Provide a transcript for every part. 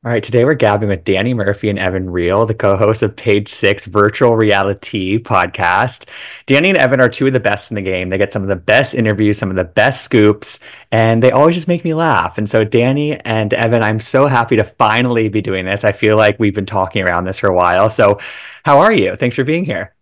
All right, today we're gabbing with Danny Murphy and Evan Reel, the co-hosts of Page Six Virtual Reality Podcast. Danny and Evan are two of the best in the game. They get some of the best interviews, some of the best scoops, and they always just make me laugh. And so, Danny and Evan, I'm so happy to finally be doing this. I feel like we've been talking around this for a while. So, how are you? Thanks for being here.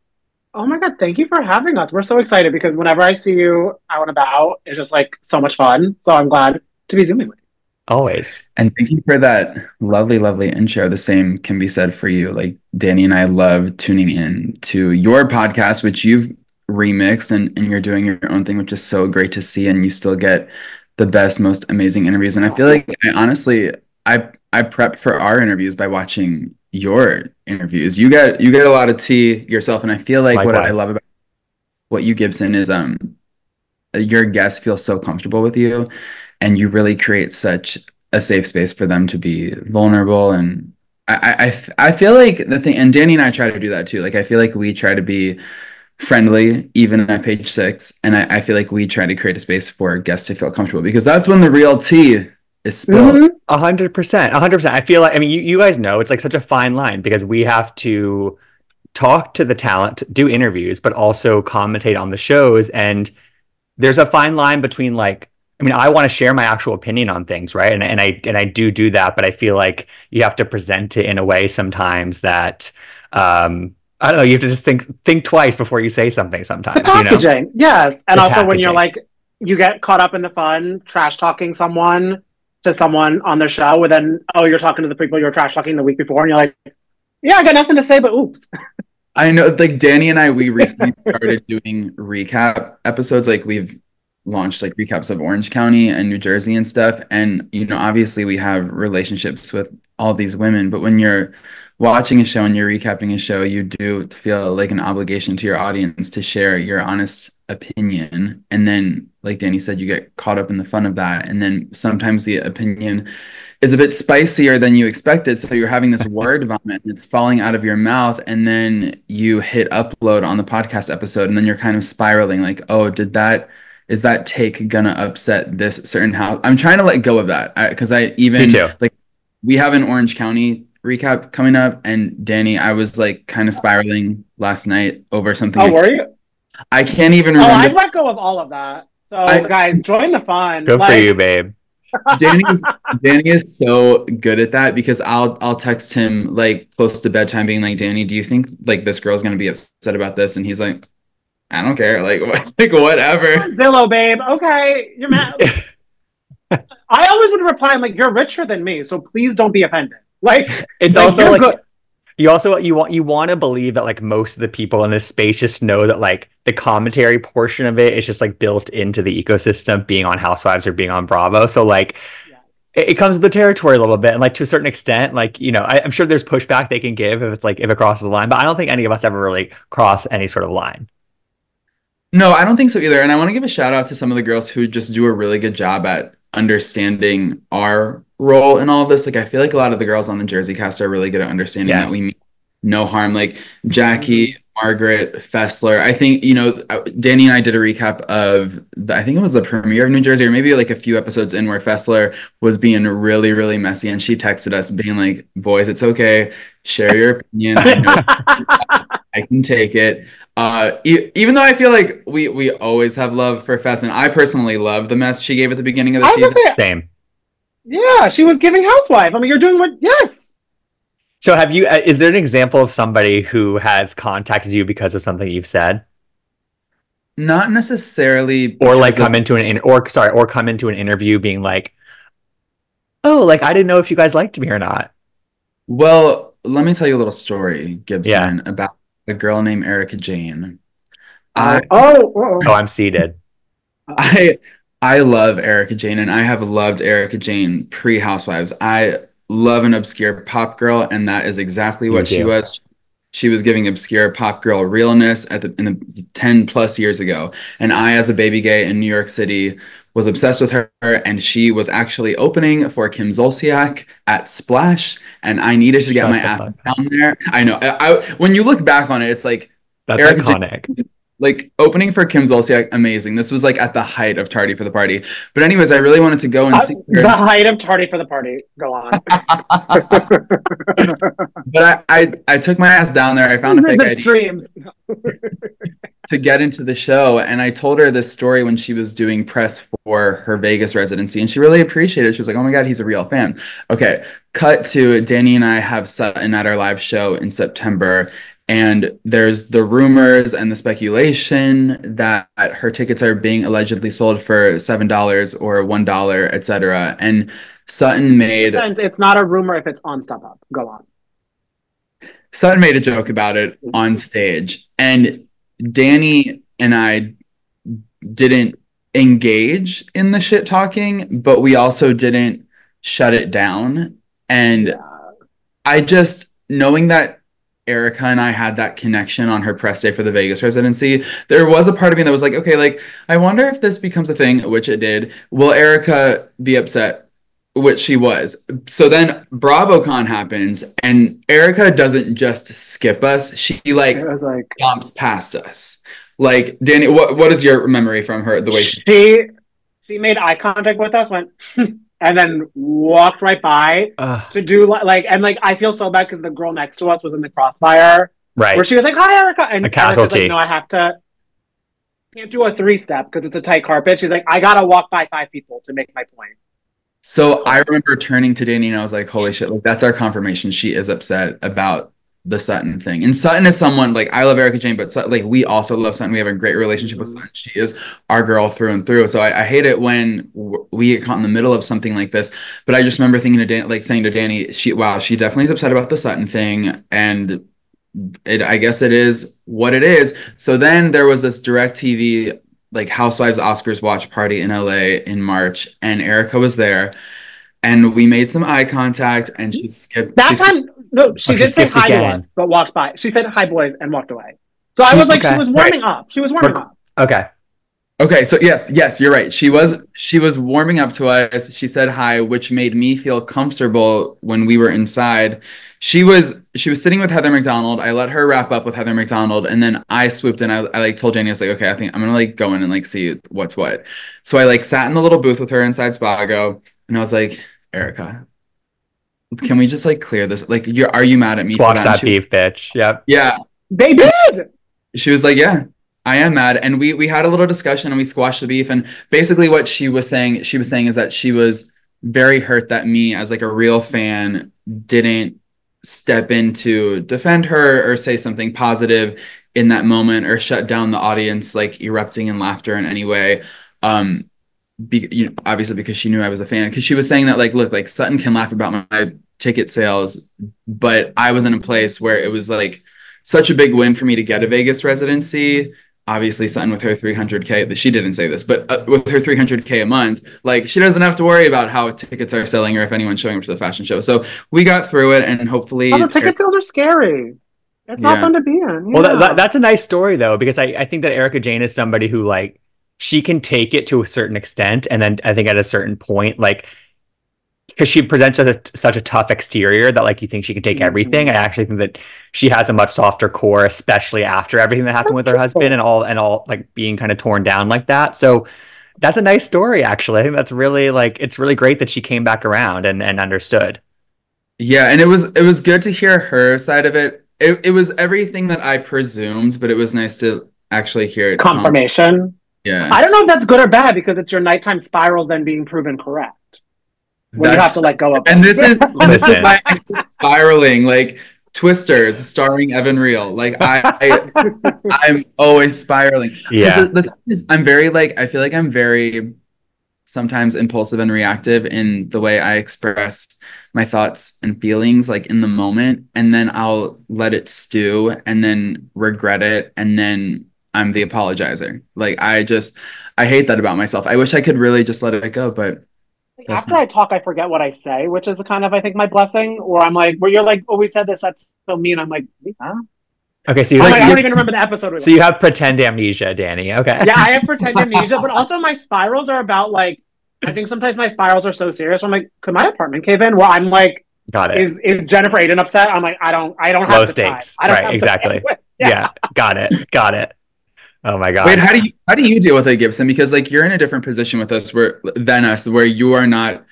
Oh my God, thank you for having us. We're so excited because whenever I see you out and about, it's just like so much fun. So I'm glad to be Zooming with you. Always. And thank you for that lovely, lovely intro. The same can be said for you. Like Danny and I love tuning in to your podcast, which you've remixed and you're doing your own thing, which is so great to see. And you still get the best, most amazing interviews. And I feel like I prepped for our interviews by watching your interviews. You get a lot of tea yourself. And I feel like what I Likewise. love about what you, Gibson, is your guests feel so comfortable with you, and you really create such a safe space for them to be vulnerable. And I feel like the thing, and Danny and I try to do that too. Like I feel like we try to be friendly even at Page Six, and I feel like we try to create a space for guests to feel comfortable, because that's when the real tea is spilled. 100%. 100%. I feel like, I mean, you guys know it's like such a fine line because we have to talk to the talent, do interviews, but also commentate on the shows. And there's a fine line between like, I mean, I want to share my actual opinion on things, right? And I do that, but I feel like you have to present it in a way sometimes that I don't know, you have to just think twice before you say something The sometimes, you know? packaging, yes. And The also when you're packaging. like, you get caught up in the fun, trash talking someone to someone on their show, and then, oh, you're talking to the people you were trash talking the week before, and you're like, yeah, I got nothing to say, but oops. I know, like Danny and I, we recently started doing recap episodes. Like we've launched like recaps of Orange County and New Jersey and stuff. And, obviously we have relationships with all these women, but when you're watching a show and you're recapping a show, you do feel like an obligation to your audience to share your honest opinion. And then, like Danny said, you get caught up in the fun of that. And then sometimes the opinion is a bit spicier than you expected. So you're having this word vomit and it's falling out of your mouth. And then you hit upload on the podcast episode. And then you're kind of spiraling like, oh, is that take gonna upset this certain house? I'm trying to let go of that because I Me even too. like we have an Orange County recap coming up. And Danny, I was like kind of spiraling last night over something. Oh, were you? I can't even Oh, remember. I've let go of all of that. So I guys, join the fun. Good for you, Like, babe. Danny is Danny is so good at that, because I'll text him like close to bedtime being like, Danny, do you think like this girl's gonna be upset about this? And he's like, I don't care, like like whatever. Zillow, babe. Okay, you're mad. I always would reply, I'm like, you're richer than me, so please don't be offended. It's Like also you're like good. you want to believe that like most of the people in this space just know that like the commentary portion of it is just like built into the ecosystem being on Housewives or being on Bravo. So like Yeah. it comes with the territory a little bit, and like to a certain extent, like I'm sure there's pushback they can give if it's like if it crosses the line, but I don't think any of us ever really cross any sort of line. No, I don't think so either. And I want to give a shout out to some of the girls who just do a really good job at understanding our role in all of this. Like I feel like a lot of the girls on the Jersey cast are really good at understanding that we Yes. mean no harm. Like Mhm. Jackie, Margaret, Fessler. I think, Danny and I did a recap of I think it was the premiere of New Jersey, or maybe like a few episodes in, where Fessler was being really, really messy. And she texted us being like, boys, it's okay. Share your opinion. I know I can take it. Even though I feel like we always have love for Fess, and I personally love the mess she gave at the beginning of the I was season. gonna say, Same. yeah, she was giving housewife. I mean, you're doing what? Yes. So have you? Is there an example of somebody who has contacted you because of something you've said, Not necessarily or like because of, or come into an interview being like, oh, like I didn't know if you guys liked me or not. well, let me tell you a little story, Yeah. Gibson, about a girl named Erica Jane. I Oh, oh, oh. Oh, I'm seated. I I love Erica Jane, and I have loved Erica Jane pre-Housewives. I love an obscure pop girl, and that is exactly You what she too. was. She was giving obscure pop girl realness in the 10 plus years ago. And I, as a baby gay in New York City, was obsessed with her. And she was actually opening for Kim Zolciak at Splash. And I needed to get my Shut the ass fuck up. down there. I know. When you look back on it, it's like That's Erica Jane iconic. like opening for Kim Zolciak, amazing. This was like at the height of Tardy for the Party. But anyways, I really wanted to go and see her. The height of Tardy for the Party. Go on. But I took my ass down there. I found a fake ID streams to get into the show, and I told her this story when she was doing press for her Vegas residency, and she really appreciated it. She was like, "Oh my God, he's a real fan." Okay, cut to Danny and I have Sutton at our live show in September. And there's the rumors and the speculation that her tickets are being allegedly sold for $7 or $1, etc. And Sutton made... It's not a rumor if it's on StubHub. Go on. Sutton made a joke about it on stage. And Danny and I didn't engage in the shit talking, but we also didn't shut it down. And I just, knowing that Erica and I had that connection on her press day for the Vegas residency, there was a part of me that was like, okay, like, I wonder if this becomes a thing, which it did. Will Erica be upset? Which she was. So then BravoCon happens, and Erica doesn't just skip us. She like jumps past us. Like, Danny, what is your memory from her? The way she made eye contact with us, went and then walked right by to do like, and like, I feel so bad because the girl next to us was in the crossfire, right? Where she was like, "Hi, Erica," and a casualty. Like, no, I have to. Can't do a 3-step because it's a tight carpet. She's like, I gotta walk by 5 people to make my point. So I remember turning to Danny and I was like, holy shit, like that's our confirmation. She is upset about the Sutton thing. And Sutton is someone, like, I love Erica Jane, but like we also love Sutton. We have a great relationship with Sutton. She is our girl through and through. So I hate it when we get caught in the middle of something like this. But I just remember thinking to Dan, like saying to Danny, she definitely is upset about the Sutton thing. And I guess it is what it is. So then there was this DirecTV like Housewives Oscars watch party in LA in March, and Erica was there, and we made some eye contact, and she skipped. She did say hi to us, but walked by. She said hi, boys, and walked away. So I was like, she was warming up. She was warming up. Okay. So yes, you're right. She was warming up to us. She said hi, which made me feel comfortable when we were inside. She was sitting with Heather McDonald. I let her wrap up with Heather McDonald, and then I swooped in. I like told Jenny, I was like, okay, I think I'm gonna like go in and like see what's what. So I like sat in the little booth with her inside Spago, and I was like, Erica, can we just like clear this? Like, are you mad at me? Squash that beef, bitch. Yep. Yeah. They did. She was like, yeah, I am mad. And we had a little discussion and we squashed the beef. And basically what she was saying is that she was very hurt that me as like a real fan didn't step in to defend her or say something positive in that moment or shut down the audience, like erupting in laughter in any way. Obviously because she knew I was a fan, because she was saying that like, look, like Sutton can laugh about my ticket sales, but I was in a place where it was like such a big win for me to get a Vegas residency. Obviously Sutton with her 300K, she didn't say this, but with her 300K a month, like she doesn't have to worry about how tickets are selling or if anyone's showing up to the fashion show. So we got through it, and hopefully the ticket sales are scary. It's not fun to be in. Well, that's a nice story though, because I think that Erica Jane is somebody who like, she can take it to a certain extent, and then I think at a certain point, like, because she presents such a tough exterior that like you think she can take everything. I actually think that she has a much softer core, especially after everything that happened with her husband and all like being kind of torn down like that. So that's a nice story, actually. I think that's really like, it's really great that she came back around and understood. Yeah, and it was good to hear her side of it. It was everything that I presumed, but it was nice to actually hear it. Confirmation. Yeah. I don't know if that's good or bad, because it's your nighttime spirals then being proven correct. When you have to let go of it. And this is why I'm spiraling, like Twisters starring Evan Reel. Like I'm always spiraling. Yeah. The thing is, I feel like I'm very sometimes impulsive and reactive in the way I express my thoughts and feelings, like in the moment, and then I'll let it stew and then regret it, and then I'm the apologizer. Like I hate that about myself. I wish I could really just let it go, but after I talk, I forget what I say, which is kind of, I think, my blessing. Or I'm like, where you're like, oh, we said this, that's so mean. I'm like, huh? Okay, so I don't even remember the episode. So you have pretend amnesia, Danny. Okay. Yeah, I have pretend amnesia, but also my spirals are about like, I think sometimes my spirals are so serious. I'm like, could my apartment cave in? Where I'm like, got it. Is Jennifer Aiden upset? I'm like, I don't have low to stakes. I don't right, exactly. Yeah. Got it. Oh my Wait, God. how do you deal with it, Gibson? Because like you're in a different position with us where you are not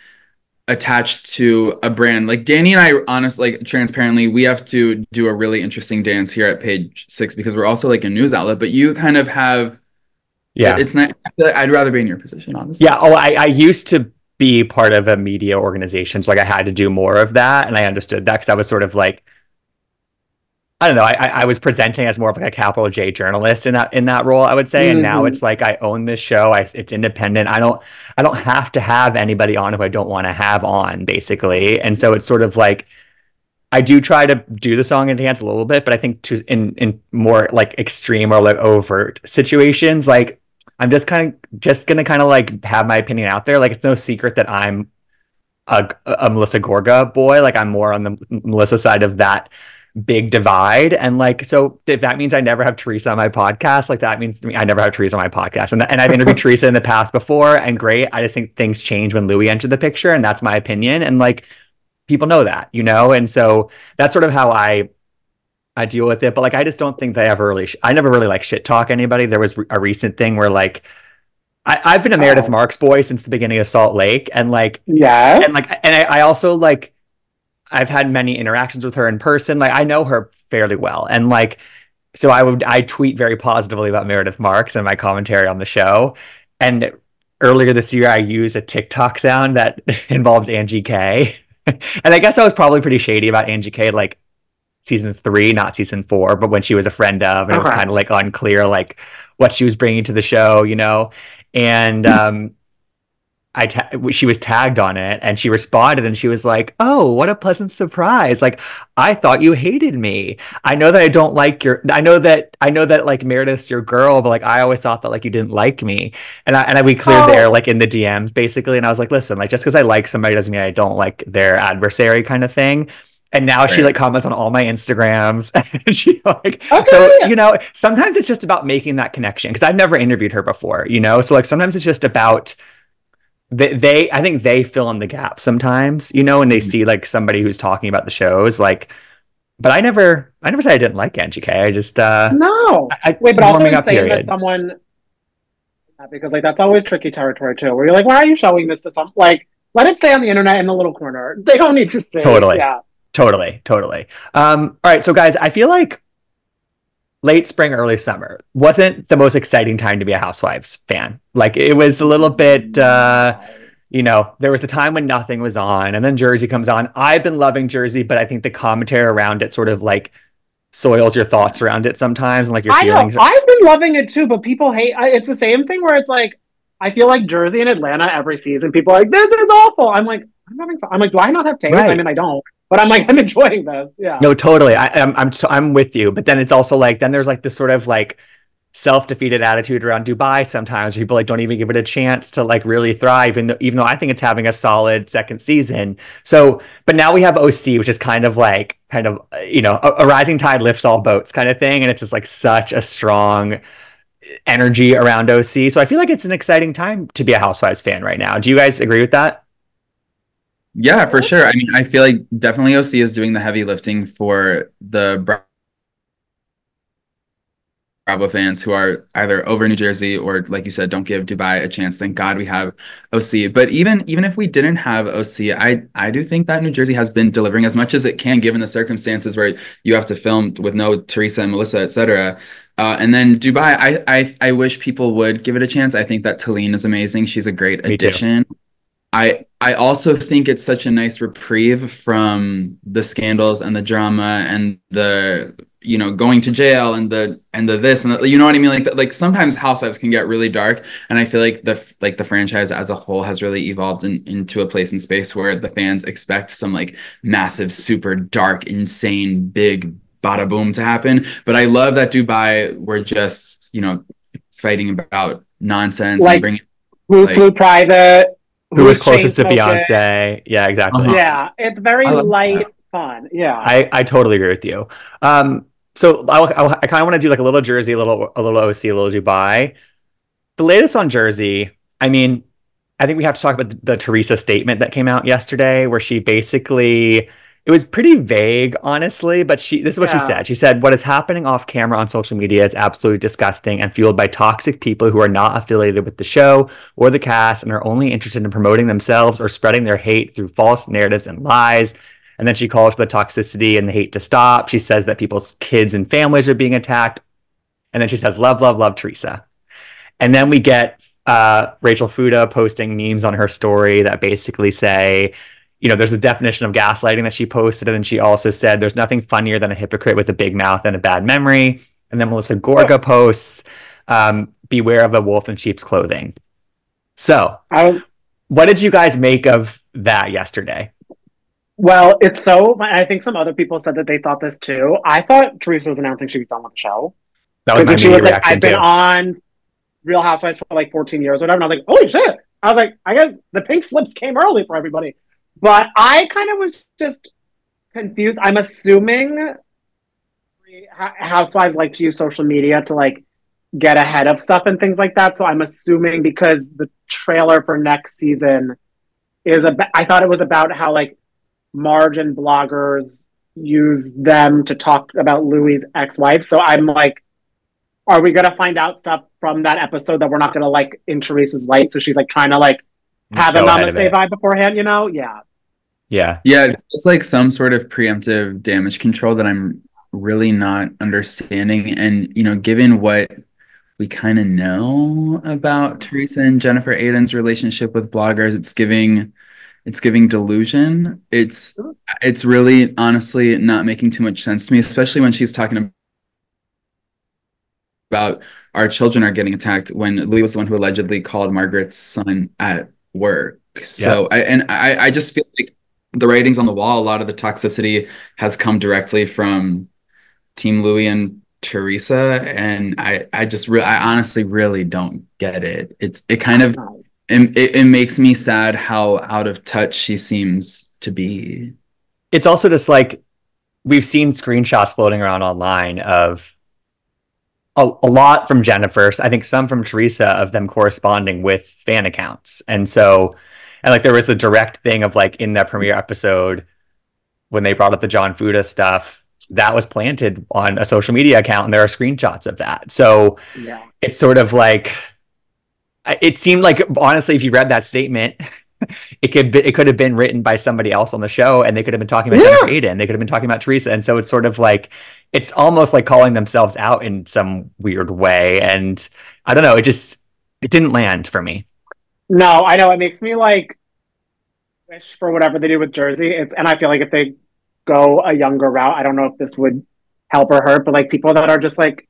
attached to a brand. Like Danny and I, honestly, like transparently, we have to do a really interesting dance here at Page Six because we're also like a news outlet. But you kind of have Yeah. it's not. I'd rather be in your position, honestly. Yeah. Oh, I used to be part of a media organization. So like I had to do more of that. And I understood that because I was sort of like, I don't know. I was presenting as more of like a capital J journalist in that role, I would say. And now Hmm. it's like I own this show. It's independent. I don't have to have anybody on if I don't want to have on, basically. And so it's sort of like I do try to do the song and dance a little bit, but I think in more like extreme or like overt situations, like I'm just gonna kind of like have my opinion out there. Like it's no secret that I'm a Melissa Gorga boy. Like I'm more on the Melissa side of that big divide. And like, so if that means I never have Teresa on my podcast, like that means to me I never have Teresa on my podcast. And I've interviewed Teresa in the past before, and great. I just think things change when Louis entered the picture, and that's my opinion. And like people know that, and so that's sort of how I deal with it. But like I just don't think I never really like shit talk anybody. There was a recent thing where like I've been a Meredith Oh, Marks boy since the beginning of Salt Lake, and like yes. I also like I've had many interactions with her in person. Like I know her fairly well, and like so I tweet very positively about Meredith Marks and my commentary on the show. And earlier this year, I used a TikTok sound that involved Angie K. And I guess I was probably pretty shady about Angie K. Like season 3, not season 4, but when she was a friend of, and it was Okay. kind of like unclear like what she was bringing to the show. And she was tagged on it, and she responded, and she was like, "Oh, what a pleasant surprise! Like, I thought you hated me. I know that I don't like your. I know that like Meredith's your girl, but like I always thought that like you didn't like me." And we cleared the air Oh, like in the DMs basically, and I was like, "Listen, like just because I like somebody doesn't mean I don't like their adversary," kind of thing. And now she Right. like comments on all my Instagrams, and she like so okay. sometimes it's just about making that connection because I've never interviewed her before. So like sometimes it's just about I think they fill in the gap sometimes, and they see like somebody who's talking about the shows, like, but I never said I didn't like Angie K. I just No. Wait, but also warming up insane that period. someone, because like that's always tricky territory too, where you're like, why are you showing this to some, like, let it stay on the internet in the little corner. They don't need to see. Totally, Yeah. totally. All right, so guys, I feel like late spring, early summer wasn't the most exciting time to be a Housewives fan. Like it was a little bit No. there was the time when nothing was on, and then Jersey comes on. I've been loving Jersey, but I think the commentary around it sort of like soils your thoughts around it sometimes, and like your I know. feelings. I've been loving it too, but people hate. It's the same thing where it's like, I feel like Jersey and Atlanta every season. People are like, this is awful. I'm like, I'm having fun. I'm like, do I not have taste? I Right. mean, I don't, but I'm like, I'm enjoying this. Yeah. No, totally. I'm with you. But then it's also like then there's like this sort of like self-defeated attitude around Dubai sometimes where people like don't even give it a chance to like really thrive, and even though I think it's having a solid second season. So but now we have OC, which is kind of a rising tide lifts all boats kind of thing, and it's just like such a strong energy around OC. So I feel like it's an exciting time to be a Housewives fan right now. Do you guys agree with that? Yeah, for sure. I mean, I feel like definitely OC is doing the heavy lifting for the Bravo fans who are either over New Jersey or, like you said, don't give Dubai a chance. Thank God we have OC. But even if we didn't have OC, I do think that New Jersey has been delivering as much as it can, given the circumstances where you have to film with no Teresa and Melissa, etc. And then Dubai, I wish people would give it a chance. I think that Talene is amazing. She's a great Me too. addition. I also think it's such a nice reprieve from the scandals and the drama and the going to jail and the this and the, you know what I mean, like sometimes Housewives can get really dark, and I feel like the franchise as a whole has really evolved into a place and space where the fans expect some like massive, super dark, insane, big bada boom to happen. But I love that Dubai we're just fighting about nonsense and Like, bringing who like flew private? Who was Who's chain closest to smoking? Beyonce? Yeah, exactly. uh-huh. Yeah. It's very I love light that. fun. Yeah. I totally agree with you. So I kind of want to do like a little Jersey, a little OC, a little Dubai. The latest on Jersey. I mean, I think we have to talk about the Teresa statement that came out yesterday, where she basically It was pretty vague, honestly, but this is what she Yeah. said. She said, "What is happening off camera on social media is absolutely disgusting and fueled by toxic people who are not affiliated with the show or the cast and are only interested in promoting themselves or spreading their hate through false narratives and lies." And then she calls for the toxicity and the hate to stop. She says that people's kids and families are being attacked. And then she says, "Love, love, love, Teresa." And then we get Rachel Fuda posting memes on her story that basically say, there's a definition of gaslighting that she posted. And then she also said, "There's nothing funnier than a hypocrite with a big mouth and a bad memory." And then Melissa Gorga posts, "Beware of a wolf in sheep's clothing." So, what did you guys make of that yesterday? Well, I think some other people said that they thought this too. I thought Teresa was announcing she was done with the show. That was my immediate reaction I've been on Real Housewives for like 14 years or whatever. And I was like, holy shit. I was like, I guess the pink slips came early for everybody. But I kind of was just confused. I'm assuming housewives like to use social media to like get ahead of stuff and things like that. So I'm assuming because the trailer for next season I thought it was about how like Marge and bloggers use them to talk about Louis' ex-wife. So I'm like, are we gonna find out stuff from that episode that we're not gonna like in Teresa's light? So she's like trying to like have a namaste vibe beforehand, Yeah. Yeah. Yeah, it's like some sort of preemptive damage control that I'm really not understanding. And, given what we kind of know about Teresa and Jennifer Aydin's relationship with bloggers, it's giving delusion. It's really honestly not making too much sense to me, especially when she's talking about our children are getting attacked when Louis was the one who allegedly called Margaret's son at work. So I just feel like the writing's on the wall. A lot of the toxicity has come directly from Team Louis and Teresa, and I honestly really don't get it. It makes me sad how out of touch she seems to be. It's also just like we've seen screenshots floating around online of a lot from Jennifer, I think some from Teresa, of them corresponding with fan accounts. And like there was a direct thing of like in that premiere episode when they brought up the John Fuda stuff, that was planted on a social media account and there are screenshots of that. So it's sort of like, it seemed like, honestly, if you read that statement, it could have been written by somebody else on the show and they could have been talking about Jennifer Aydin. They could have been talking about Teresa. And so it's sort of like, it's almost like calling themselves out in some weird way. And I don't know, it didn't land for me. No, I know. It makes me like wish for whatever they do with Jersey. And I feel like if they go a younger route, I don't know if this would help or hurt, but like people that are just like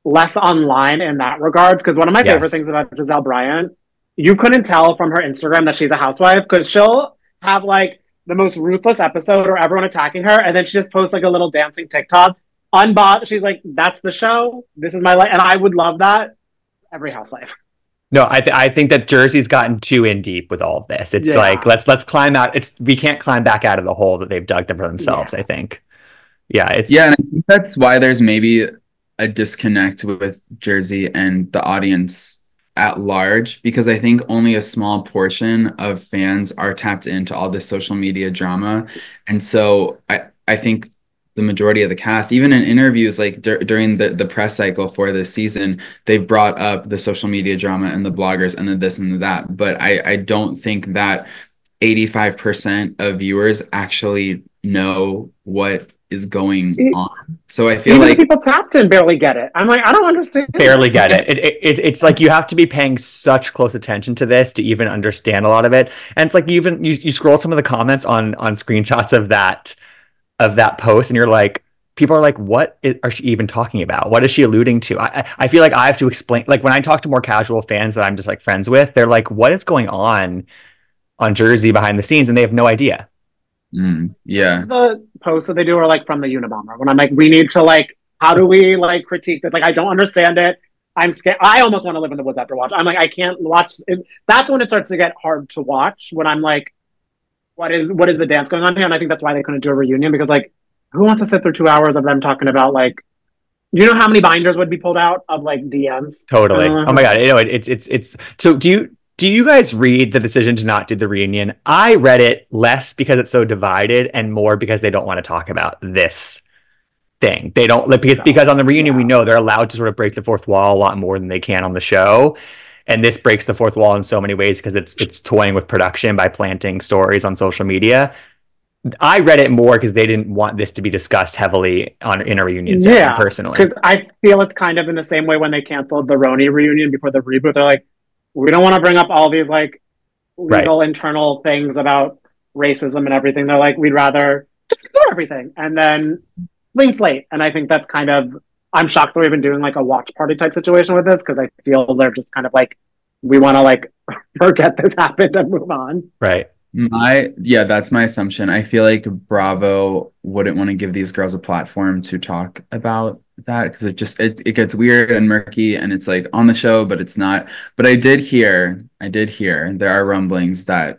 less online in that regards. Because one of my favorite things about Giselle Bryant, you couldn't tell from her Instagram that she's a housewife because she'll have like the most ruthless episode or everyone attacking her, and then she just posts like a little dancing TikTok. She's like, "That's the show. This is my life," and I would love that. Every housewife. No, I think that Jersey's gotten too in deep with all of this. It's like let's climb out. We can't climb back out of the hole that they've dug for themselves. I think. And I think that's why there's maybe a disconnect with Jersey and the audience at large, because I think only a small portion of fans are tapped into all this social media drama, and so I think the majority of the cast, even in interviews like during the press cycle for this season, they've brought up the social media drama and the bloggers and the this and the that. But I don't think that 85% of viewers actually know what is going on. So I feel like people tapped in barely get it. I'm like, I don't understand. Barely get it. It's like you have to be paying such close attention to this to even understand a lot of it. And it's like you scroll some of the comments on screenshots of that post and you're like, people are like, what are she even talking about? What is she alluding to? I feel like I have to explain, like when I talk to more casual fans that I'm just like friends with, they're like, what is going on Jersey behind the scenes? And they have no idea. The posts that they do are like from the Unabomber when I'm like, we need to like, how do we like critique this? Like, I don't understand it. I'm scared. I almost want to live in the woods after watch. I'm like, I can't watch it. That's when it starts to get hard to watch, when I'm like, what is the dance going on here? And I think that's why they couldn't do a reunion, because like, who wants to sit through 2 hours of them talking about like, you know how many binders would be pulled out of like DMs? Totally. Oh my God. You know, it's so do Do you guys read the decision to not do the reunion? I read it less because it's so divided and more because they don't want to talk about this thing. They don't like because on the reunion we know they're allowed to sort of break the fourth wall a lot more than they can on the show. And this breaks the fourth wall in so many ways because it's toying with production by planting stories on social media. I read it more because they didn't want this to be discussed heavily in a reunion setting, personally. Because I feel it's kind of in the same way when they canceled the RHONJ reunion before the reboot. They're like, we don't want to bring up all these like legal internal things about racism and everything. They're like, we'd rather just ignore everything and then clean slate. And I think that's kind of, I'm shocked that we've been doing like a watch party type situation with this because I feel they're just kind of like, we want to like forget this happened and move on. Right. That's my assumption. I feel like Bravo wouldn't want to give these girls a platform to talk about that because it gets weird and murky and it's like on the show, but it's not. But I did hear there are rumblings that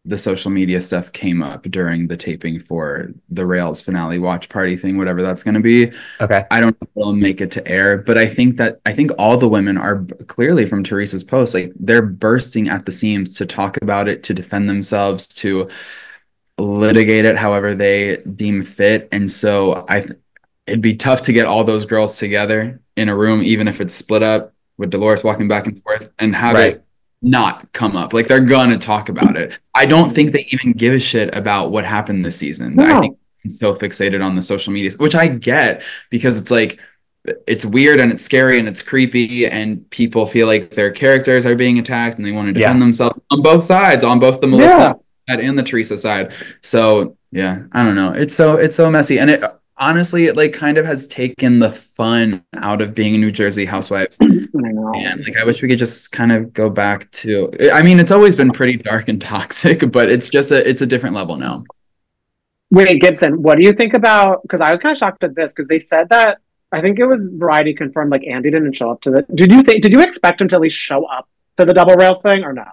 the social media stuff came up during the taping for the Rails finale watch party thing, whatever that's going to be. Okay. I don't know if it'll make it to air, but I think all the women are clearly from Teresa's post, like they're bursting at the seams to talk about it, to defend themselves, to litigate it however they deem fit. And so it'd be tough to get all those girls together in a room, even if it's split up with Dolores walking back and forth and have it not come up. Like they're gonna talk about it. I don't think they even give a shit about what happened this season. No. I think they're so fixated on the social media, which I get because it's like it's weird and it's scary and it's creepy and people feel like their characters are being attacked and they want to defend themselves on both sides, on both the Melissa side and the Teresa side. So yeah, I don't know. It's so messy and it honestly, it like kind of has taken the fun out of being New Jersey housewives. I know. And like I wish we could just kind of go back to, I mean, it's always been pretty dark and toxic, but it's just it's a different level now. Wait, Gibson, what do you think about, because I was kind of shocked at this because they said that, I think it was Variety confirmed like Andy didn't show up to the, did you expect him to at least show up to the double rails thing or no?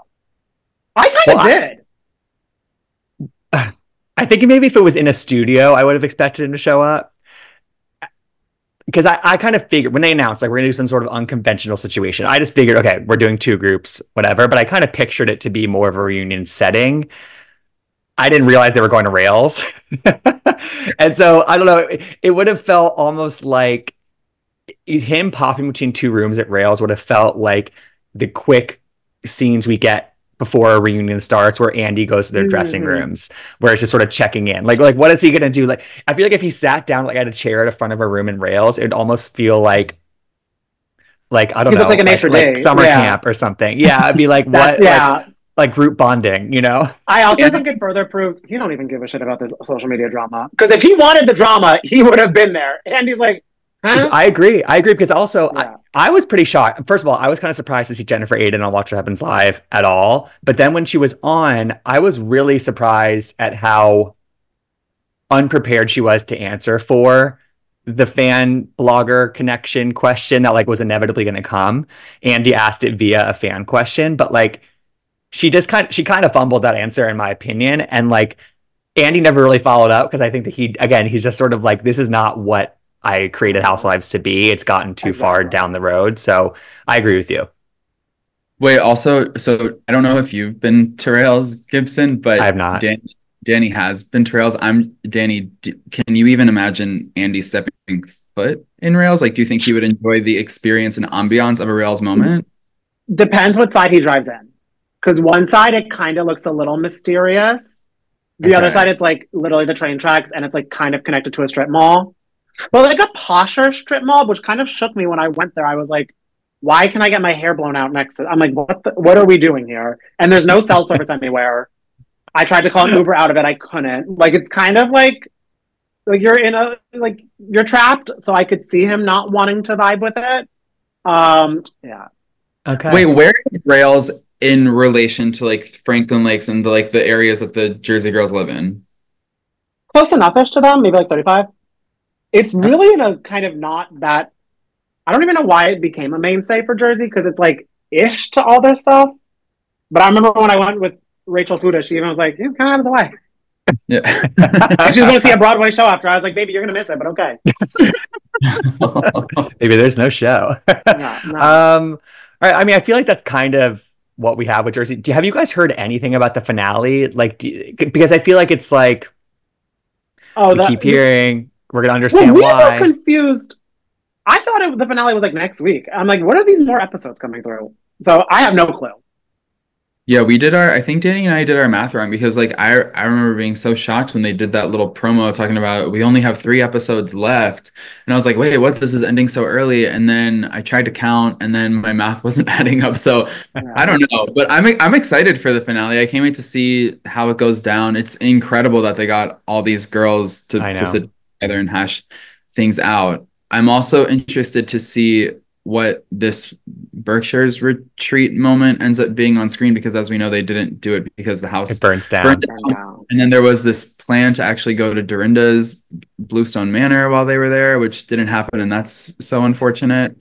I kind of did. I think maybe if it was in a studio, I would have expected him to show up. Because I kind of figured when they announced, like, we're going to do some sort of unconventional situation, I just figured, okay, we're doing 2 groups, whatever. But I kind of pictured it to be more of a reunion setting. I didn't realize they were going to rails. And so, I don't know, it would have felt almost like him popping between 2 rooms at rails would have felt like the quick scenes we get before a reunion starts where Andy goes to their dressing rooms, where it's just sort of checking in. Like what is he going to do? Like, I feel like if he sat down like at a chair at the front of a room in rails, it'd almost feel like I don't know, like summer camp or something. Yeah, I'd be like, what? Like group bonding, you know? I also think it further proves he don't even give a shit about this social media drama. Because if he wanted the drama, he would have been there. Andy's like, huh? I agree because also I was pretty shocked. First of all, I was kind of surprised to see Jennifer Aiden on Watch What Happens Live at all. But then when she was on, I was really surprised at how unprepared she was to answer for the fan blogger connection question that like was inevitably going to come. Andy asked it via a fan question, but like she kind of fumbled that answer in my opinion. And like Andy never really followed up because I think that he's just sort of like, this is not what I created Housewives to be. It's gotten too far down the road. So I agree with you. Wait, also, so I don't know if you've been to Rails, Gibson, but I have not. Danny has been to Rails. Danny, can you even imagine Andy stepping foot in Rails? Like, do you think he would enjoy the experience and ambiance of a Rails moment? Depends what side he drives in. Because one side, it kind of looks a little mysterious. The other side, it's like literally the train tracks and it's like kind of connected to a strip mall. But like a posher strip mall, which kind of shook me when I went there. I was like, why can I get my hair blown out next to it? I'm like, what are we doing here? And there's no cell service anywhere. I tried to call an Uber out of it. I couldn't. Like, it's kind of like you're you're trapped. So I could see him not wanting to vibe with it. Yeah. Okay. Wait, where is Rails in relation to like Franklin Lakes and the areas that the Jersey girls live in? Close enough-ish to them, maybe like 35. It's really in a kind of not that, I don't even know why it became a mainstay for Jersey, because it's like ish to all their stuff. But I remember when I went with Rachel Fuda, she even was like, kind of out of the way. Yeah. She was going to see a Broadway show after. I was like, baby, you're going to miss it, but okay. Maybe there's no show. No. All right. I mean, I feel like that's kind of what we have with Jersey. Have you guys heard anything about the finale? Like, because I feel like it's like Oh, we keep hearing, we're gonna well, understand we why. were confused. I thought the finale was like next week. I'm like, what are these more episodes coming through? So I have no clue. Yeah, I think Danny and I did our math wrong because like I remember being so shocked when they did that little promo talking about we only have 3 episodes left. And I was like, wait, what? This is ending so early. And then I tried to count and then my math wasn't adding up. So I don't know, but I'm excited for the finale. I can't wait to see how it goes down. It's incredible that they got all these girls to sit together and hash things out. I'm also interested to see what this Berkshire's retreat moment ends up being on screen, because as we know, they didn't do it because the house It burns down. Burned down. And then there was this plan to actually go to Dorinda's Bluestone Manor while they were there, which didn't happen, and that's so unfortunate.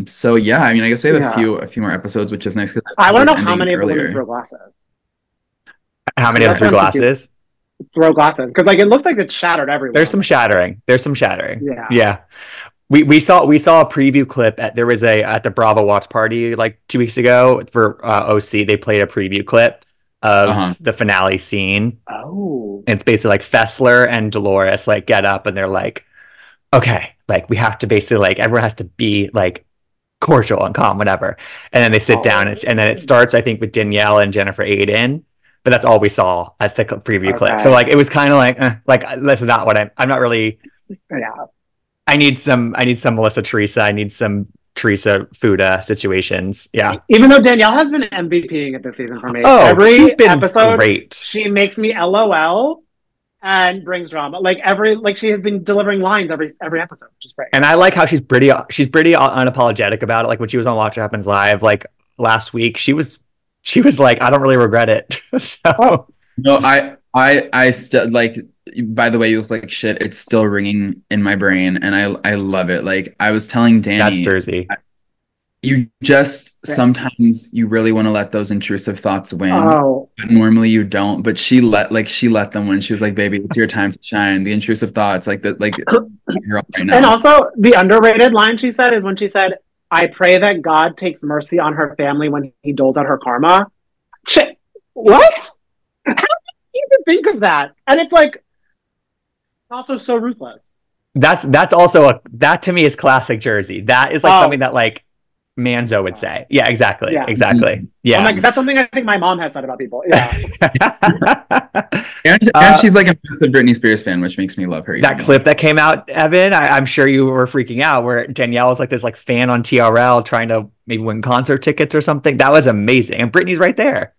So yeah, I mean, I guess we have a few more episodes, which is nice because I want to know how many of the women throw glasses. How many of them threw glasses? Throw glasses, because like it looked like it shattered everywhere. There's some shattering. Yeah. Yeah. We saw a preview clip at the Bravo watch party like 2 weeks ago for OC. They played a preview clip of the finale scene. Oh. And it's basically like Fessler and Dolores like get up and they're like, okay, like we have to basically like everyone has to be like cordial and calm, whatever. And then they sit down and then it starts, I think, with Danielle and Jennifer Aiden. But that's all we saw at the preview clip. So like it was kind of like that's not what I'm not really. Yeah. I need some Melissa Teresa. I need some Teresa Fuda situations. Yeah. Even though Danielle has been MVPing at this season for me. She's been episode, great. She makes me LOL and brings drama. Like she has been delivering lines every episode, which is great. And I like how she's pretty unapologetic about it. Like when she was on Watch What Happens Live, like last week, she was like, I don't really regret it. So no, I still like. By the way, you look like shit. It's still ringing in my brain, and I love it. Like I was telling Danny, that's Jersey. You just sometimes you really want to let those intrusive thoughts win. Oh. But normally you don't. But she let them win. She was like, "Baby, it's your time to shine." The intrusive thoughts, like that, like you're up right now. And also, the underrated line she said is when she said, "I pray that God takes mercy on her family when He doles out her karma." What? How did you even think of that? And it's like also so ruthless. That's also that to me is classic Jersey. That is like something that like Manzo would say. Yeah, exactly. Yeah. Exactly. Yeah. I'm like, that's something I think my mom has said about people. Yeah. and she's like a massive Britney Spears fan, which makes me love her. That clip that came out, Evan, I'm sure you were freaking out, where Danielle was like this like fan on TRL trying to maybe win concert tickets or something. That was amazing. And Britney's right there.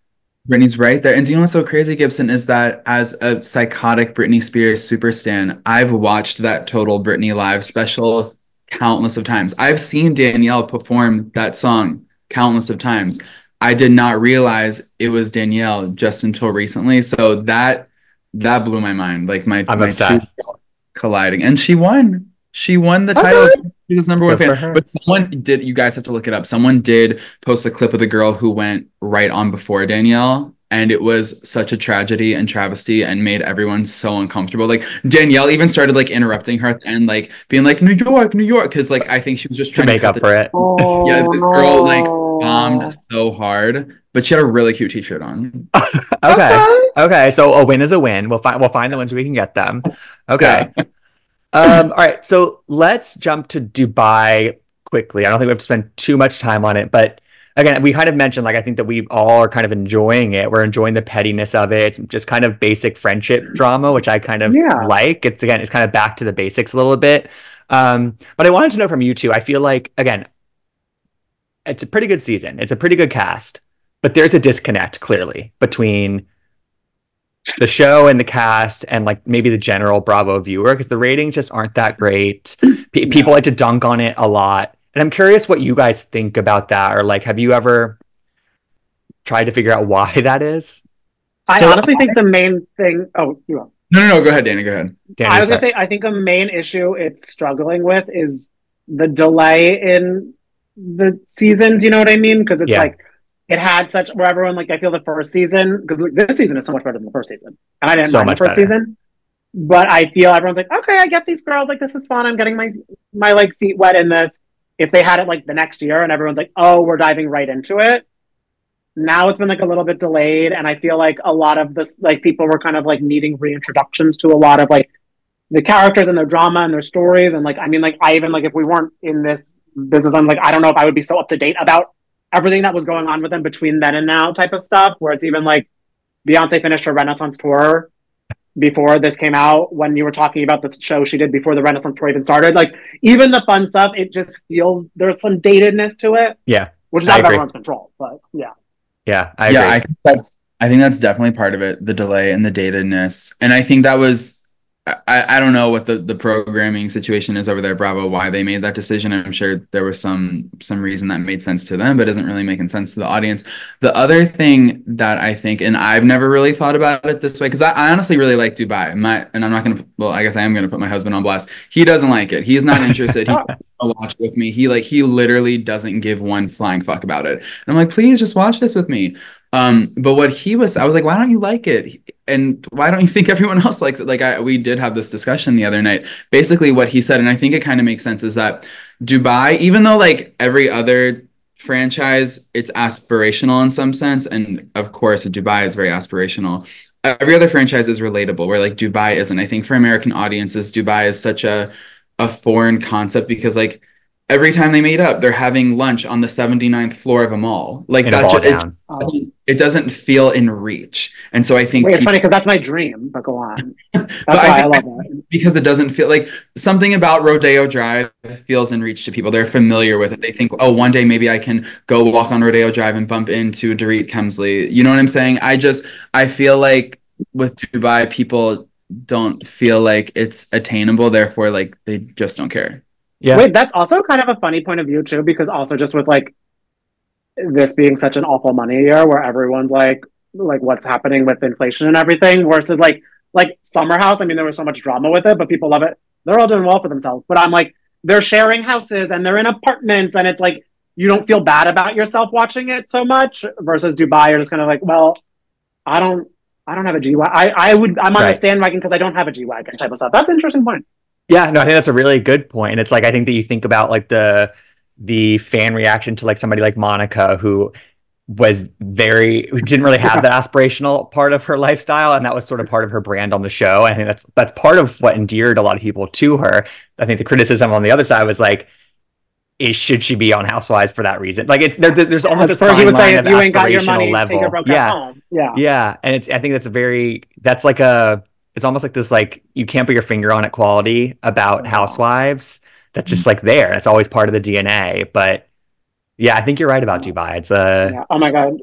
Brittany's right there. And do you know what's so crazy, Gibson, is that as a psychotic Britney Spears super stan, I've watched that Total Britney Live special countless of times. I've seen Danielle perform that song countless of times. I did not realize it was Danielle just until recently. So that blew my mind. Like my two colliding. And she won. She won the title. She was number one fan. But you guys have to look it up. Someone did post a clip of the girl who went right on before Danielle. And it was such a tragedy and travesty and made everyone so uncomfortable. Like Danielle even started like interrupting her and like being like, New York. Because like I think she was just trying to make up for it. Yeah, the girl like bombed so hard. But she had a really cute t-shirt on. Okay. So a win is a win. We'll find the wins, we can get them. Okay. Yeah. All right, so let's jump to Dubai quickly. I don't think we have to spend too much time on it, but again, we kind of mentioned, like, I think that we all are kind of enjoying it. We're enjoying the pettiness of it, just kind of basic friendship drama, which I kind of like. It's kind of back to the basics a little bit. But I wanted to know from you two, I feel like, again, it's a pretty good season. It's a pretty good cast, but there's a disconnect clearly between the show and the cast and like maybe the general Bravo viewer, because the ratings just aren't that great. People like to dunk on it a lot. And I'm curious what you guys think about that, or like, have you ever tried to figure out why that is? I honestly think the main thing... Oh, you are. No, go ahead, Danny, go ahead. I was going to say, I think a main issue it's struggling with is the delay in the seasons, you know what I mean? Because it's like, it had such where everyone like I feel the first season, because this season is so much better than the first season, and I didn't mind the first season, but I feel everyone's like, okay, I get these girls, like this is fun. I'm getting my like feet wet in this, if they had it like the next year and everyone's like, oh, we're diving right into it. Now it's been like a little bit delayed, and I feel like a lot of this, like people were kind of like needing reintroductions to a lot of like the characters and their drama and their stories. And like, I mean, like I even like if we weren't in this business, I'm like, I don't know if I would be so up to date about everything that was going on with them between then and now type of stuff, where it's even like Beyonce finished her Renaissance tour before this came out, when you were talking about the show she did before the Renaissance tour even started. Like even the fun stuff, it just feels there's some datedness to it. Yeah. Which is out of everyone's control. But yeah. Yeah, I agree. I think that's definitely part of it, the delay and the datedness. And I think that was, I don't know what the programming situation is over there, Bravo, why they made that decision. I'm sure there was some reason that made sense to them, but isn't really making sense to the audience. The other thing that I think, and I've never really thought about it this way, because I honestly really like Dubai. And I'm not going to, well, I guess I am going to put my husband on blast. He doesn't like it. He's not interested. He doesn't watch it with me. He literally doesn't give one flying fuck about it. And I'm like, please just watch this with me. But what I was like, why don't you like it? And why don't you think everyone else likes it? Like we did have this discussion the other night. Basically what he said, and I think it kind of makes sense, is that Dubai, even though like every other franchise, it's aspirational in some sense. And of course, Dubai is very aspirational. Every other franchise is relatable, where like Dubai isn't. I think for American audiences, Dubai is such a foreign concept, because like every time they meet up, they're having lunch on the 79th floor of a mall. Like it doesn't feel in reach. And so I think it's funny because that's my dream, but go on. That's why I love it. Because it doesn't feel like something about Rodeo Drive feels in reach to people. They're familiar with it. They think, oh, one day maybe I can go walk on Rodeo Drive and bump into Dorit Kemsley. You know what I'm saying? I feel like with Dubai, people don't feel like it's attainable. Therefore, like they just don't care. Yeah. Wait, that's also kind of a funny point of view too, because also just with like this being such an awful money year, where everyone's like what's happening with inflation and everything, versus like Summer House. I mean, there was so much drama with it, but people love it. They're all doing well for themselves. But I'm like, they're sharing houses and they're in apartments, and it's like you don't feel bad about yourself watching it so much. Versus Dubai, you're just kind of like, well, I don't have a G wagon. I'm on the stand wagon because I don't have a G wagon type of stuff. That's an interesting point. Yeah, no, I think that's a really good point. And it's like, I think that you think about like the fan reaction to like somebody like Monica, who didn't really have that aspirational part of her lifestyle, and that was sort of part of her brand on the show. I think that's part of what endeared a lot of people to her. I think the criticism on the other side was like, should she be on Housewives for that reason? Like there's almost this fine line of aspirational level. Yeah, and I think it's almost like this, like you can't put your finger on it quality about Housewives. That's just like there. It's always part of the DNA. But yeah, I think you're right about Dubai. It's oh my god,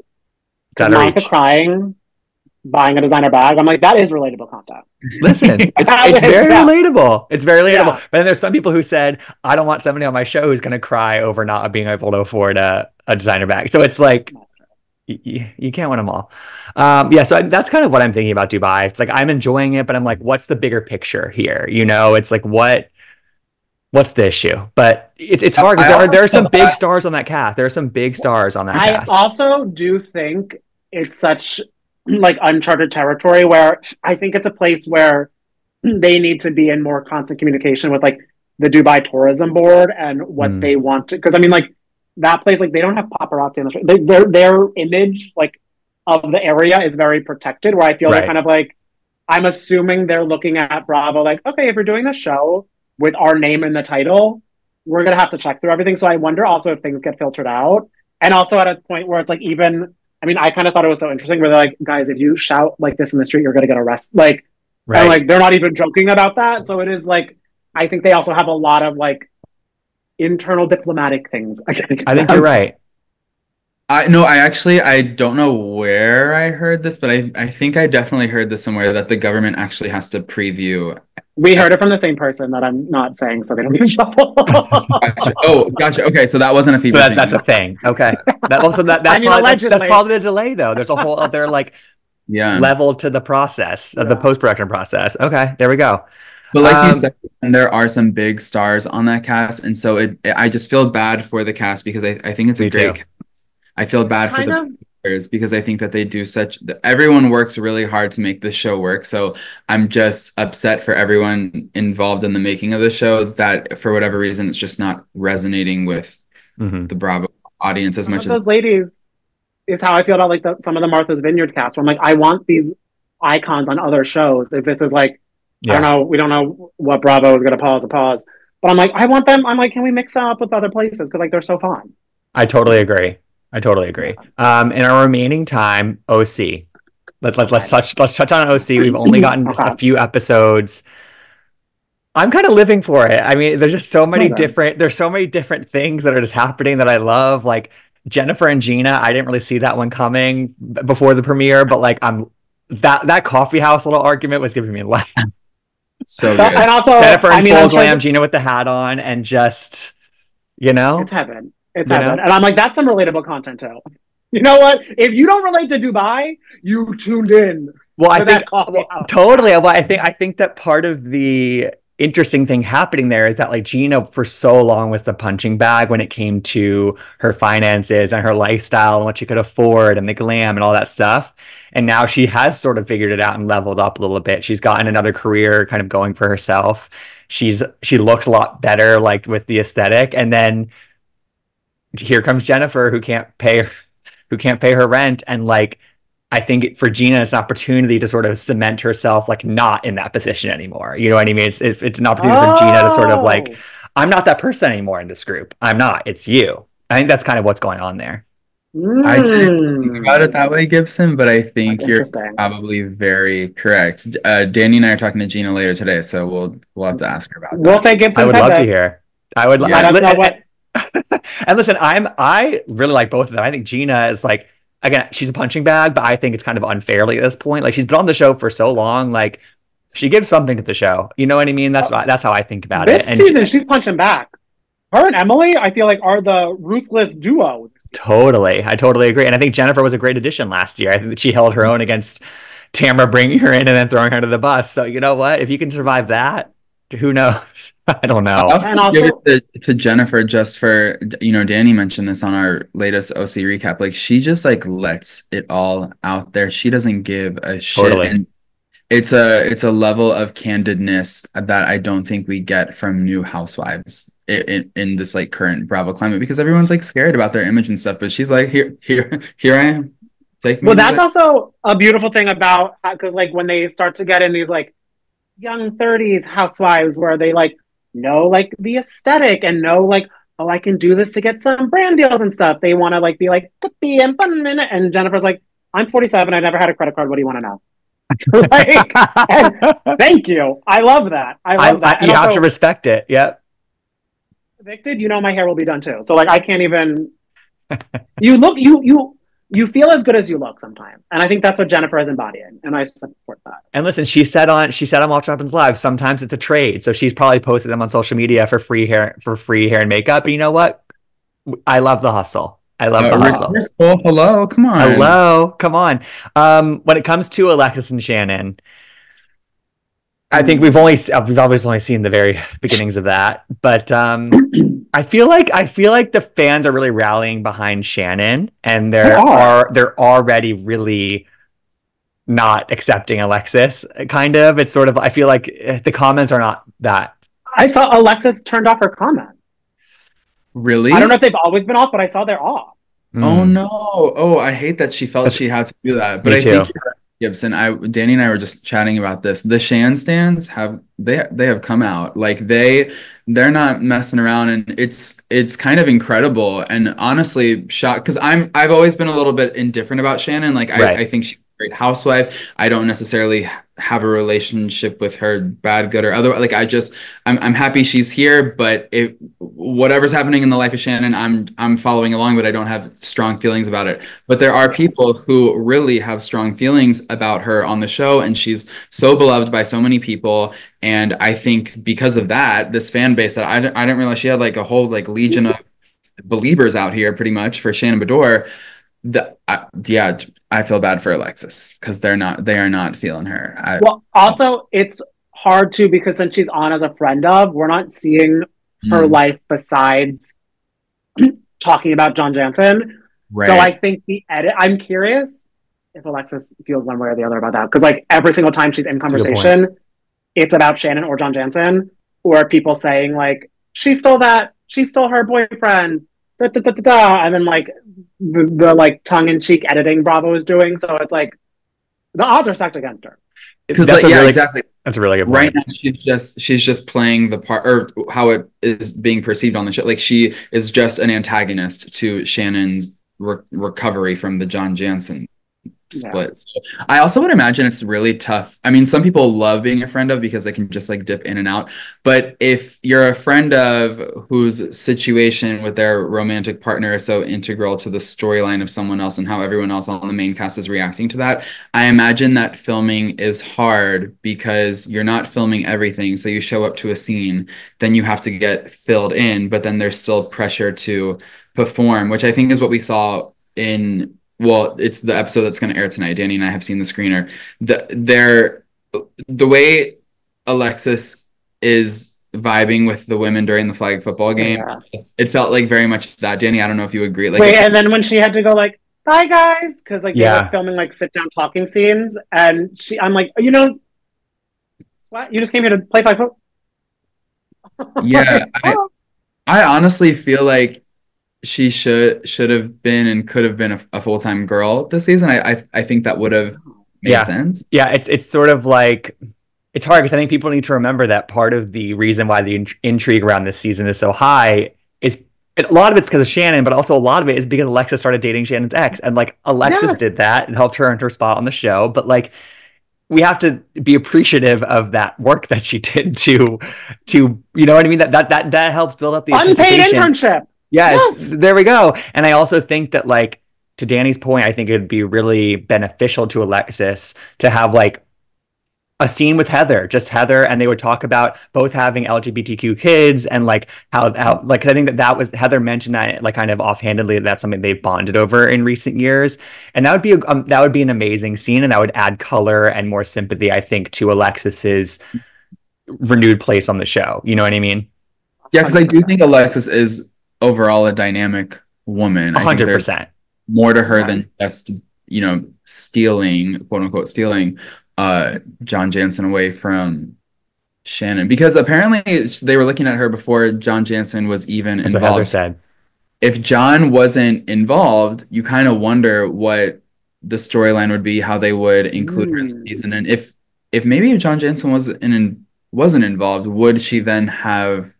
Monica crying, buying a designer bag. I'm like, that is relatable content. Listen, it's very relatable. It's very relatable. But then there's some people who said, I don't want somebody on my show who's going to cry over not being able to afford a designer bag. So it's like, you can't win them all. So that's kind of what I'm thinking about Dubai. It's like I'm enjoying it, but I'm like, what's the bigger picture here? It's like what's the issue? But it's hard because there are some big stars on that cast. There are some big stars on that cast. I also do think it's such like uncharted territory, where I think it's a place where they need to be in more constant communication with like the Dubai Tourism Board and what they want to. Because I mean, like, that place, like, they don't have paparazzi on the street. Their image, like, of the area is very protected, where I feel they're kind of like, I'm assuming they're looking at Bravo like, okay, if we're doing this show with our name in the title, we're going to have to check through everything. So I wonder also if things get filtered out. And also at a point where it's like, even, I mean, I kind of thought it was so interesting where they're like, guys, if you shout like this in the street, you're going to get arrested. Like, and like, they're not even joking about that. So it is like, I think they also have a lot of like internal diplomatic things. I think you're right. I don't know where I heard this, but I think I definitely heard this somewhere, that the government actually has to preview. We heard it from the same person that I'm not saying, so they don't get in trouble. Gotcha. Oh, gotcha. Okay, so that wasn't a feedback thing. That's a thing. Okay. That's probably the delay, though. There's a whole other like level to the process of the post-production process. Okay, there we go. But like you said, there are some big stars on that cast, and so I just feel bad for the cast, because I think it's a great cast. I feel bad for the because I think that they do everyone works really hard to make this show work. So I'm just upset for everyone involved in the making of the show that for whatever reason it's just not resonating with the Bravo audience as Some much of as those ladies is how I feel about like some of the Martha's Vineyard cast. Where I'm like, I want these icons on other shows. If this is like, I don't know, we don't know what Bravo is going to pause, but I'm like, I want them. I'm like, can we mix them up with other places because like they're so fun. I totally agree. In our remaining time, OC. Let's touch on OC. We've only gotten just a few episodes. I'm kind of living for it. I mean, there's just so many different things that are just happening that I love. Like Jennifer and Gina, I didn't really see that one coming before the premiere, but like that coffee house little argument was giving me life. So good. And also Jennifer in full glam, Gina with the hat on, and just it's heaven. It's heaven. And I'm like, that's some relatable content too. You know what? If you don't relate to Dubai, you tuned in. Well, I think totally. Well, I think that part of the interesting thing happening there is that like Gina for so long was the punching bag when it came to her finances and her lifestyle and what she could afford and the glam and all that stuff. And now she has sort of figured it out and leveled up a little bit. She's gotten another career kind of going for herself. She looks a lot better like with the aesthetic. And then here comes Jennifer who can't pay her rent. And like I think for Gina, it's an opportunity to sort of cement herself like not in that position anymore. You know what I mean? It's an opportunity for Gina to sort of like, I'm not that person anymore in this group. I'm not. It's you. I think that's kind of what's going on there. I didn't think about it that way, Gibson, but I think you're probably very correct. Danny and I are talking to Gina later today, so we'll have to ask her about that. We'll say Gibson. I would love to hear. I would. Yeah. And listen, I really like both of them. I think Gina is like, again, she's a punching bag, but I think it's kind of unfairly at this point. Like she's been on the show for so long, like she gives something to the show. You know what I mean? That's how I think about it. This season, she's punching back. Her and Emily, I feel like, are the ruthless duo. Totally. I totally agree. And I think Jennifer was a great addition last year. I think that she held her own against Tamara bringing her in and then throwing her to the bus. So you know what? If you can survive that, who knows? I don't know. I'll also give it to Jennifer just for, Danny mentioned this on our latest OC recap. Like she just like lets it all out there. She doesn't give a shit. Totally. And it's a level of candidness that I don't think we get from new housewives in this like current Bravo climate, because everyone's like scared about their image and stuff. But she's like, here I am. Take me. Well, that's also a beautiful thing about, because like when they start to get in these like young 30s housewives where they like know like the aesthetic and know like, oh, I can do this to get some brand deals and stuff. They want to like be like flippy and fun, and Jennifer's like, I'm 47. I never had a credit card. What do you want to know? Like, thank you. I love that. I love that. You have to respect it. Yep. Evicted, my hair will be done too. So like, I can't even. You feel as good as you look sometimes, and I think that's what Jennifer is embodying, and I support that. And listen, she said on Watch Happens Live, sometimes it's a trade, so she's probably posted them on social media for free hair and makeup. But you know what? I love the hustle. Hello, come on. When it comes to Alexis and Shannon, I think we've always only seen the very beginnings of that, but I feel like the fans are really rallying behind Shannon, and they're already really not accepting Alexis. Kind of, it's sort of, I feel like the comments are not that. I saw Alexis turned off her comment. Really? I don't know if they've always been off, but I saw they're off. Oh no! Oh, I hate that she felt she had to do that. But I think you're right, Gibson. Danny and I were just chatting about this. The Shan stans have come out, like they're not messing around, and it's kind of incredible and honestly shocked, because I've always been a little bit indifferent about Shannon. Like I think she's a great housewife. I don't necessarily have a relationship with her, bad, good, or other. Like I'm happy she's here, but whatever's happening in the life of Shannon, I'm following along, but I don't have strong feelings about it. But there are people who really have strong feelings about her on the show, and she's so beloved by so many people. And I think because of that, this fan base that I didn't realize she had like a whole like legion of believers out here pretty much for Shannon Bedore. I feel bad for Alexis because they are not feeling her. Also it's hard too, because since she's on as a friend of, we're not seeing her life besides talking about John Jansen. So Right. I think the edit, I'm curious if Alexis feels one way or the other about that. Because like every single time she's in That's a good point. conversation, it's about Shannon or John Jansen, or people saying like, she stole her boyfriend, da, da, da, da, da. And then like the like tongue in cheek editing Bravo is doing. So it's like the odds are stacked against her. Because That's like, a yeah, really exactly. that's a really good Right point. now, she's just playing the part, or how it is being perceived on the show. Like she is just an antagonist to Shannon's recovery from the John Jansen Yeah. split. So I also would imagine it's really tough. I mean, some people love being a friend of because they can just like dip in and out. But if you're a friend of whose situation with their romantic partner is so integral to the storyline of someone else and how everyone else on the main cast is reacting to that, I imagine that filming is hard because you're not filming everything. So you show up to a scene, then you have to get filled in, but then there's still pressure to perform, which I think is what we saw in, well, it's the episode that's going to air tonight. Danny and I have seen the screener. The way Alexis is vibing with the women during the flag football game, Yeah. it felt like very much that. Danny, I don't know if you agree. Like, Wait, and then when she had to go like, bye guys, because like they were Yeah. filming like sit down talking scenes, and I'm like, what? You just came here to play five foot? yeah, Like, oh. I honestly feel like she should have been and could have been a full-time girl this season. I think that would have made Yeah. sense. Yeah, it's sort of like it's hard because I think people need to remember that part of the reason why the intrigue around this season is so high is a lot of it's because of Shannon, but also a lot of it is because Alexis started dating Shannon's ex, and like Alexis Yes. did that and helped her earn her spot on the show. But like we have to be appreciative of that work that she did to you know what I mean, that helps build up the Unpaid anticipation. internship. Yes, Yes. there we go. And I also think that like to Danny's point, I think it'd be really beneficial to Alexis to have like a scene with Heather, just Heather, and they would talk about both having LGBTQ kids and like how like 'cause I think that was Heather mentioned that like kind of offhandedly, that's something they've bonded over in recent years, and that would be an amazing scene, and that would add color and more sympathy, I think, to Alexis's renewed place on the show. You know what I mean? Yeah, because I do think Alexis is overall a dynamic woman. I think there's 100%. more to her Yeah. than just, stealing, quote unquote, stealing John Jansen away from Shannon. Because apparently they were looking at her before John Jansen was even That's what Heather involved. said. If John wasn't involved, you kind of wonder what the storyline would be, how they would include her in the season. And if maybe John Jansen wasn't involved, would she then have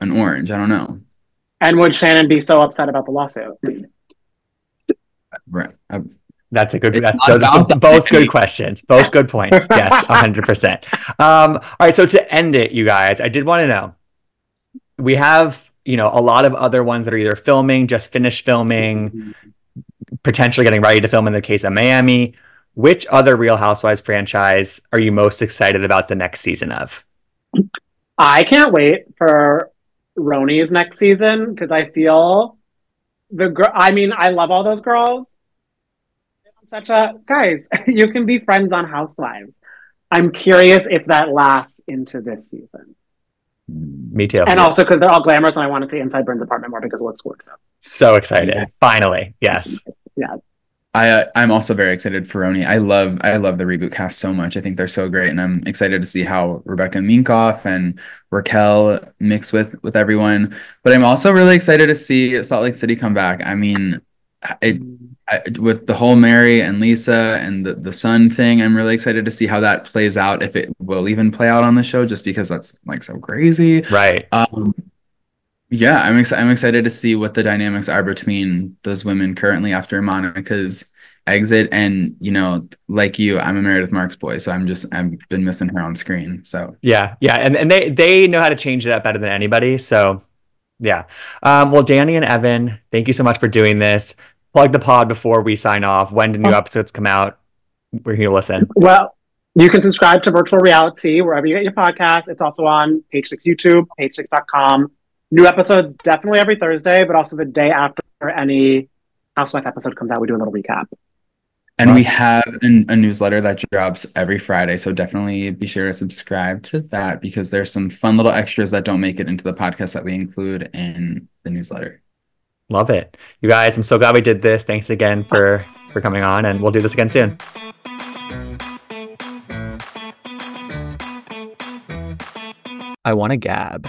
an orange? I don't know. And would Shannon be so upset about the lawsuit? Right. That's a good. It's not Those are about both that, good Danny. questions. Both good points. Yes, 100%. All right. So to end it, you guys, I did want to know. We have, a lot of other ones that are either filming, just finished filming, potentially getting ready to film in the case of Miami. Which other Real Housewives franchise are you most excited about the next season of? I can't wait for RHONJ's next season because I feel I mean, I love all those girls. Guys, you can be friends on Housewives. I'm curious if that lasts into this season. Me too. And also because they're all glamorous and I want to see Inside Bryn's apartment more because it looks gorgeous. So excited. Yeah. Finally. Yes. Yeah. I'm also very excited for RHONJ. I love the reboot cast so much. I think they're so great, and I'm excited to see how Rebecca Minkoff and Raquel mix with everyone. But I'm also really excited to see Salt Lake City come back. I mean, with the whole Mary and Lisa and the son thing, I'm really excited to see how that plays out, if it will even play out on the show, just because that's like so crazy. Right. Yeah, I'm excited to see what the dynamics are between those women currently after Monica's exit. And, like you, I'm a Married with Mark's boy, so I've been missing her on screen. So Yeah. And they know how to change it up better than anybody. So yeah. Well, Danny and Evan, thank you so much for doing this. Plug the pod before we sign off. When do new episodes come out? We're here to listen. Well, you can subscribe to Virtual Reality wherever you get your podcasts. It's also on Page Six YouTube, page6.com. New episodes definitely every Thursday, but also the day after any Housewife episode comes out, we do a little recap. And we have a newsletter that drops every Friday, so definitely be sure to subscribe to that because there's some fun little extras that don't make it into the podcast that we include in the newsletter. Love it. You guys, I'm so glad we did this. Thanks again for coming on, and we'll do this again soon. I want to gab.